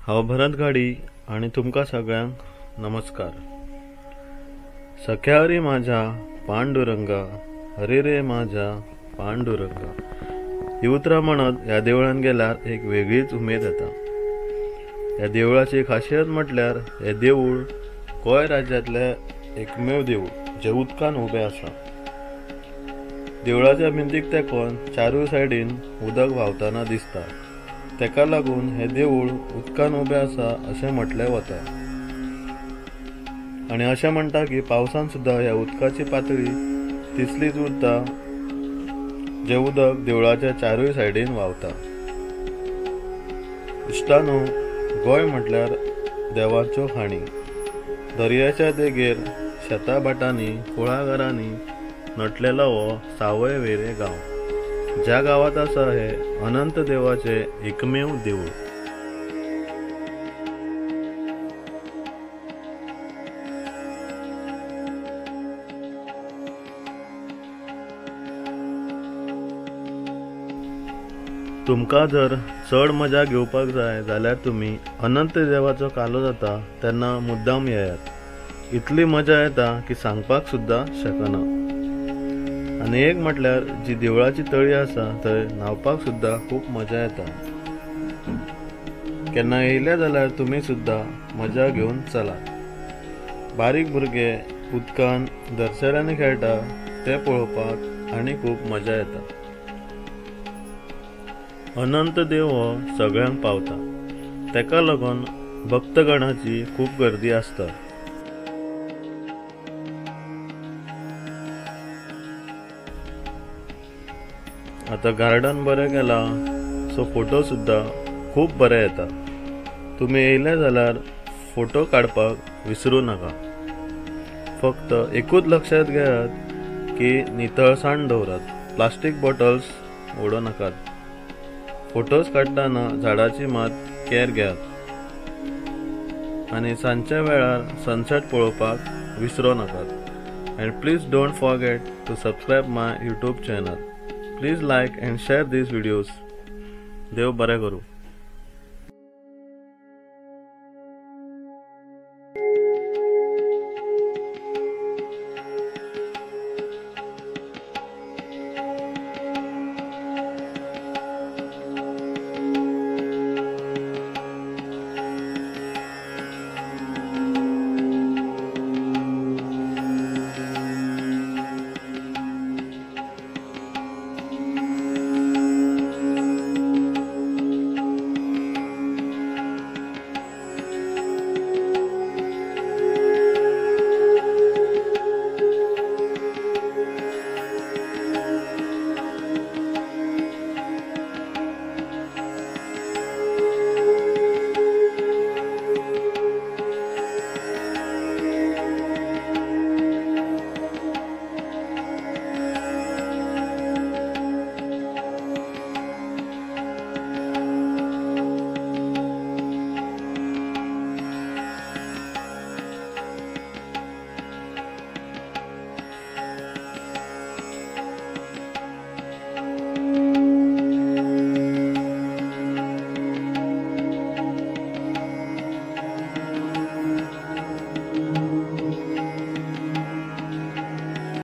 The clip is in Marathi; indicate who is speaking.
Speaker 1: हांव भरत गाडी आणि तुमका सगळ्यांक नमस्कार। सख्या रे माझ्या पांडुरंगा, हरे रे माझ्या पांडुरंगा ही उतरां म्हणत ह्या देवळान गेल्यार एक वेगळीच उमेद येता। ह्या देवळाची खासियत म्हटल्यार हे देवूळ गोंय राज्यांतले एकमेव देवूळ जे उदकान उबें आसा। देवळाच्या भिंतीक तेकोन चारूय सायडीन उदक व्हांवताना दिसता, तेका लागून हे देवूळ उदकान उबें आसा अशें म्हटलें वता। आनी अशें म्हणटा की पावसान सुद्दां ह्या उदकाची पातळी तितलीच उरता जे उदक देवळाच्या चारूय सायडीन व्हांवता। इश्टानो, गोंय म्हटल्यार देवाच्यो खाणी। दर्याच्या देगेर शेतां भाटांनी कुळागरांनी नटलेलो हो सावय वेरे गांव, ज्या गांवांत आसा हे अनंत देवाचे एकमेव देवूळ। तुमकां जर चड मजा घेवपाक जाय जाल्यार तुमी अनंत देवाचो कालो जाता तेन्ना मुद्दाम येयात। इतली मजा येता की सांगपाक सुद्दां शकना। आनी एक म्हटल्यार जी देवळाची तळी आसा थंय न्हावपाक सुद्दां खूब मजा येता। केन्ना येयले जाल्यार तुमी सुद्दां मजा घेवन चलात। बारीक भुरगे उदकान धरसऱ्यांनी खेळटा ते पळोवपाक आनी खूब मजा येता। अनंत देव हो सगळ्यांक पावता, तेका लागून भक्तगणाची खूब गर्दी आसता। आता गार्डन बरें केला सो फोटो सुद्दां खूब बरे येता। तुमी येयले जाल्यार फोटो काडपाक विसरू नाका। फक्त एकूच लक्षात घेयात की नितळसाण दवरात, प्लास्टीक बॉटल्स उडो नाकात। फोटोज काडटना झाडाची मात केअर घेयात आनी सांजच्या वेळार सनसेट पळोवपाक विसरो नाकात। And please don't forget to subscribe my YouTube channel. Please like and share these videos. देव बरें करूं।